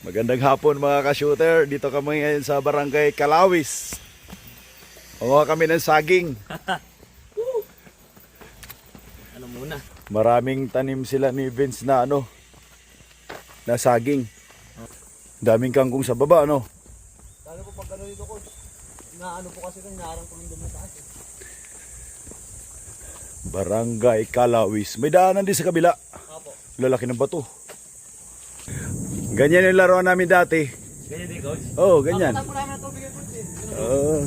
Magandang hapon mga ka-shooter. Dito kami ngayon sa Barangay Kalawis. Kuha kami ng saging. Ano muna? Maraming tanim sila ni Vince na na saging. Daming kangkong sa baba, ano? Kala ko pag gano'n dito ko, inaano po kasi hinaharang ko ng dumataas eh. Barangay Kalawis. May daanan din sa kabila. Apo. Lalaki ng bato. Ganyan yung laruan namin dati. Ganyan din, coach? Oo, ganyan. Ako namin ang tubig yung coach eh. Oo.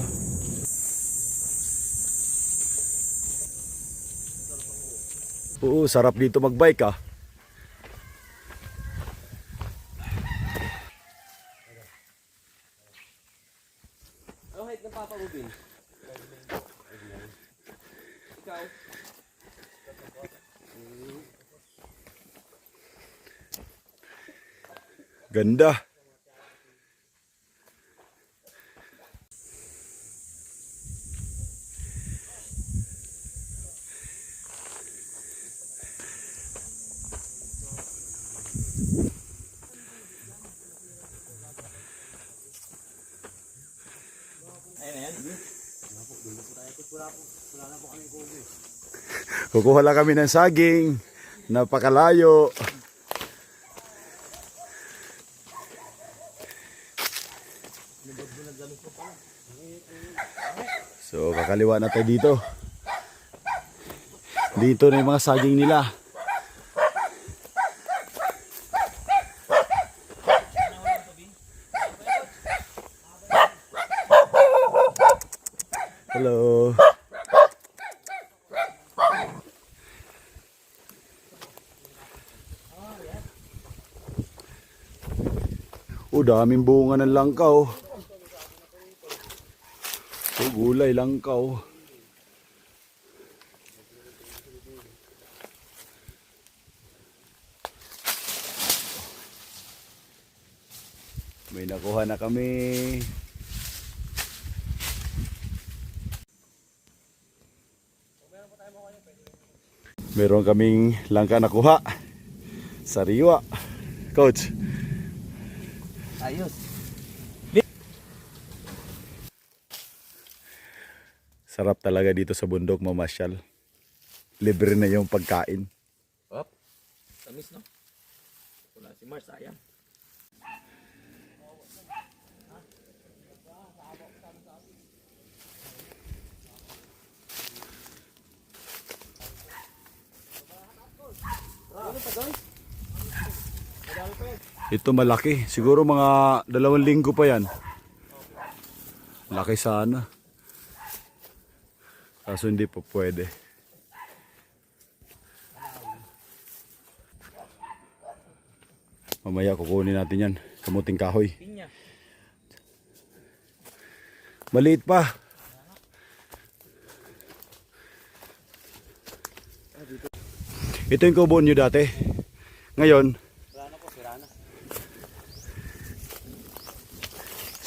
Oo, sarap dito magbike ah. Ano height ng Papa Rubin? Ikaw? Ganda. Ayun na yan. Wala na po kami kubo eh. Kukuha lang kami ng saging. Napakalayo. So kakaliwa na tayo dito. Dito na yung mga saging nila. Hello. Daming bunga ng langkaw. Gulay langkaw. May nakuha na kami. Meron kaming langka nakuha. Sariwa. Coach. Ayos. Sarap talaga dito sa bundok mamasyal. Libre na yung pagkain. Op. Tamis no? Wala si Mars, sayang. Ito malaki. Siguro mga 2 linggo pa yan. Laki sana. Kaso hindi po pwede. Mamaya kukunin natin yan. Kamuting kahoy. Pinya. Maliit pa. Ito yung kubo nyo dati. Ngayon, Sira na po, sira na.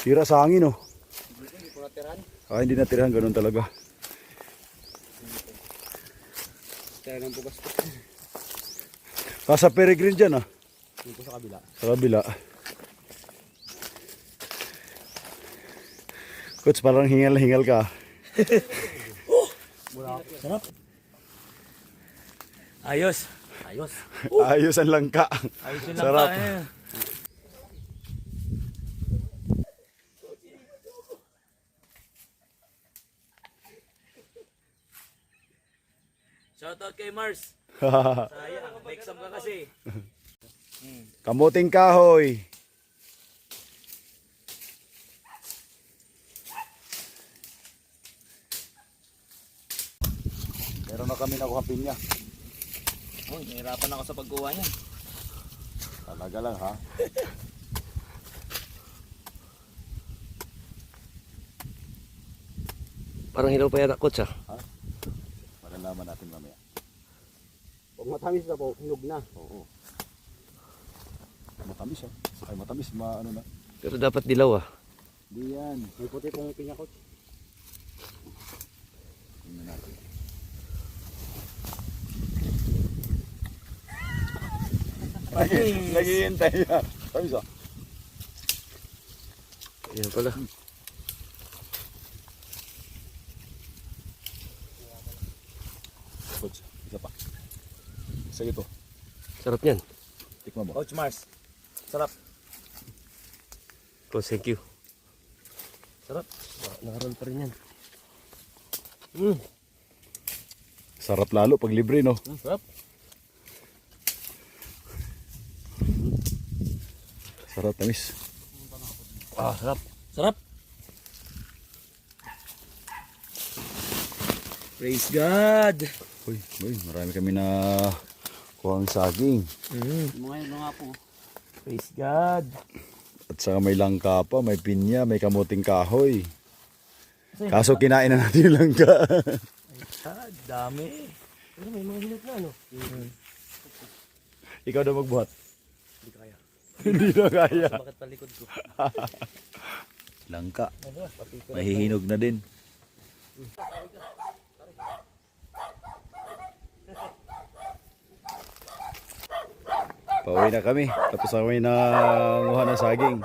sira sa hangin oh. Hindi po natirahan. Hindi natirahan. Ganun talaga. Kaya nang bugas po. Kasa peregrine dyan ah. Dito sa kabila. Sa kabila. Coach, parang hingal-hingal ka. Sarap. Ayos. Ayos. Ayos ang langka. Ayos yung Sarap. langka eh. Shoutout kay Mars. Sayang, may exam ka kasi. Kamuting kahoy. Meron na kami nakuha pinya. Oh, nahirapan ako sa pagkuha niyan. Talaga lang ha. Parang hilaw pa yata, coach ah. Malalaman natin mamaya. Pag matamis na po, hinog na. Oo. Matamis ah. Ay matamis, ano na. Pero dapat dilaw ah. Di yan. May puti pong pinya, coach. Tingnan natin. Naghihintay yan. Tamis ah. Yan pala. Coach, isa pa. Isa ito. Sarap yan. Tikman mo. Coach Mars. Sarap. Coach, thank you. Sarap. Nakaroon pa rin yan. Sarap lalo pag libre, no? Sarap. Sarap, tamis. Sarap. Sarap. Praise God. Uy, marami kami na kuhang saging. Mga yun nga po. Praise God. At saka may langka pa, may pinya, may kamuting kahoy. Kaso kinain na natin yung langka. Dami. Pero may mga hilot na ano. Ikaw na magbuhat. Hindi kaya. Hindi na kaya. Bakit palikod ko? Langka. Mahihinog na din. Pauwi na kami. Tapos kami na nguha ng saging.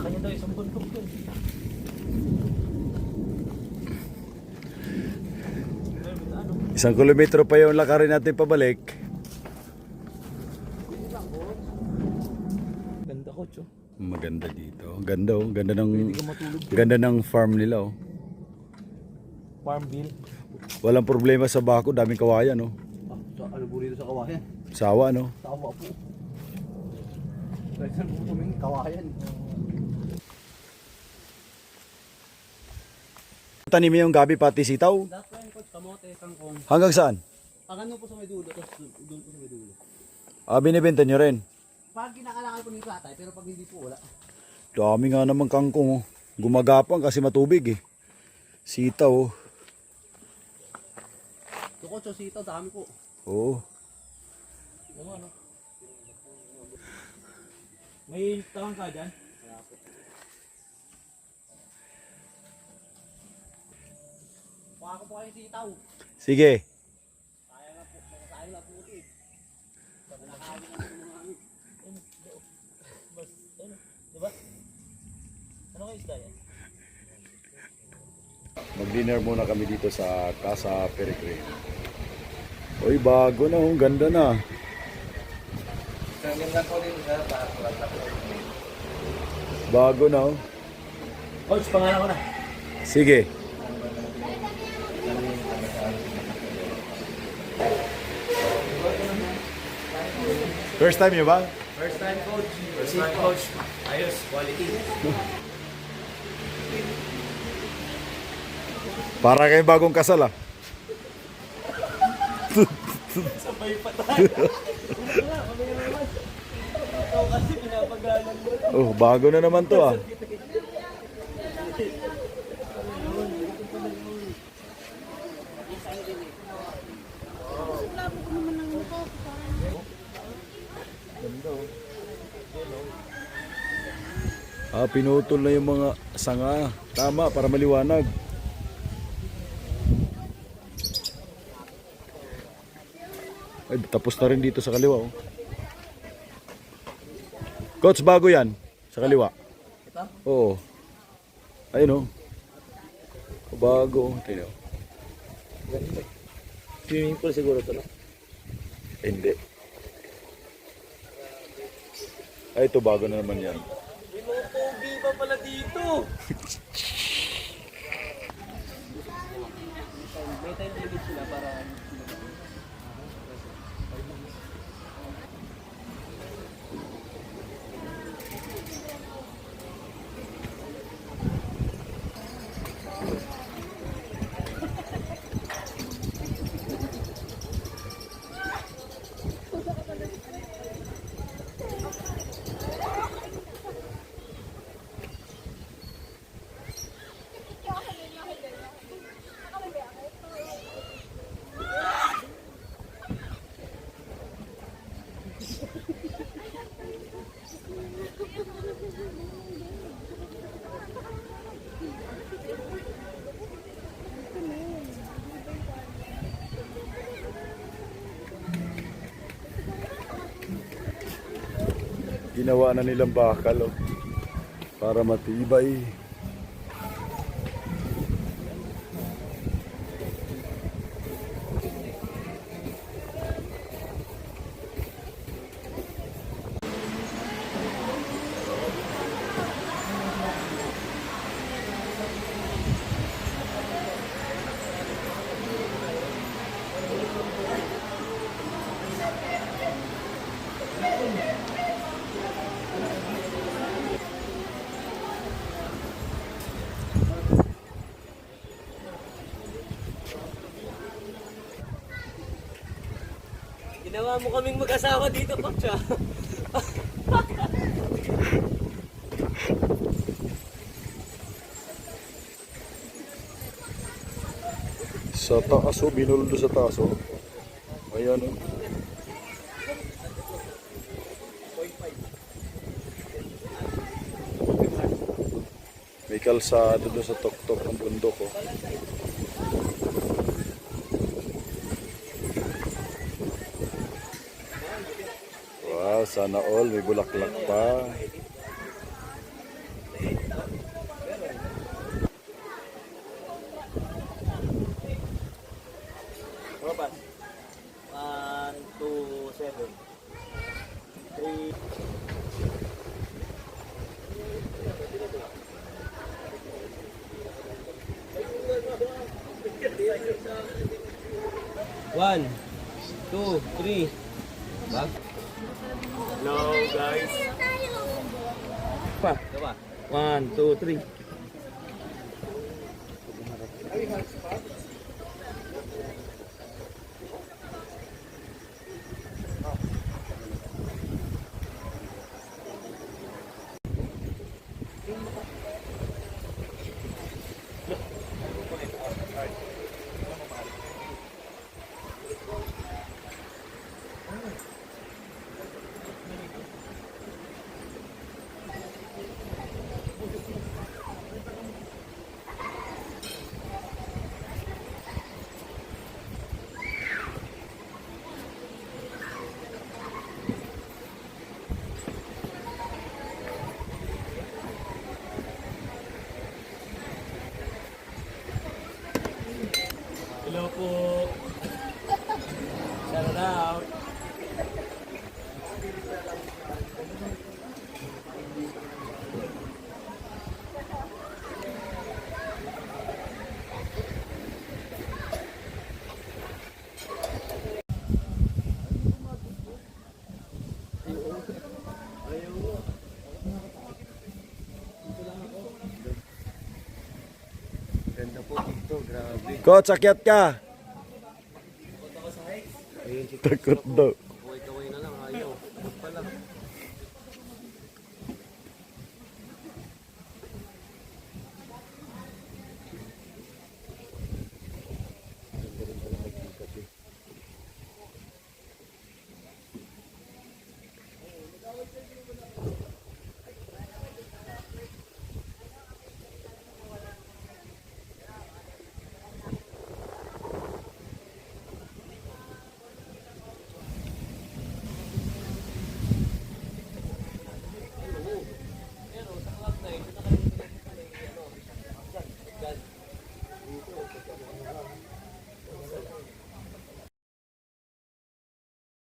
Kanya daw isang bundok yun. Isang kilometro pa yung lakarin natin pabalik. Ganda coach oh. Maganda dito. Ganda oh. Pwede ka matulog. Ganda ng farm nila oh. Farm bill. Walang problema sa bako, daming kawayan oh. Sa aluburi sa kawayan. Sawa no. Tawa po. Kailan po kaming kawayan. Tanim yung gabi pati sitaw. Lahat po yan coach. Kamote, kangkong. Hanggang saan? Pagano po sa may dulo. Tapos doon po sa may dulo. Binibenta nyo rin. Pag kinakailangan po ni tatay. Pero pag hindi po wala. Dami nga naman kangkong oh. Gumagapang kasi matubig eh. Sitaw oh. So coach, sitaw dami po. Oo. Ano? May tawang ka dyan? Kuha ko po kayo sitaw. Sige. Kaya na po, makasaya na po ulit. Nakakawin na po mga ano. Diba? Ano kayo isda yan? Mag-dinner muna kami dito sa Casa Peregrine. Uy, bago na oh. Ganda na. Bago na oh. Coach, pangalan ko na. Sige. First time nyo ba? First time coach. First time coach. Ayos, quality. Para kayo bagong kasal ah. Sabay pa tayo. Ikaw kasi pinapagalan mo. Oh, bago na naman to ah. Pinutol na yung mga sanga. Tama, para maliwanag. Ay, tapos na rin dito sa kaliwa. Oh. Coach, bago yan. Sa kaliwa. Ito? Oo. Ayun oh. Bago. Tingnan. Swimming pool siguro ito na. Hindi. Ay, ito bago na naman yan. Pinutubi pa pala dito. May time limit sila para ginawa na nilang bakal, oh. Para matibay. Ginawa mo kaming mag-asawa dito, Coach, ah. Sa taas, oh, binuldo sa taas, oh. Ayan, oh. May kalsada doon sa tuktok ng bundok, oh. Wow, sana all, may bulaklak pa. Robas. 1, 2, 7. 3. One, two, three. Back. Hello guys. Pa. One, two, three. Hello po. Shout out. Ganda po dito, grabe. Coach, akyat ka. Ayun si Takot daw.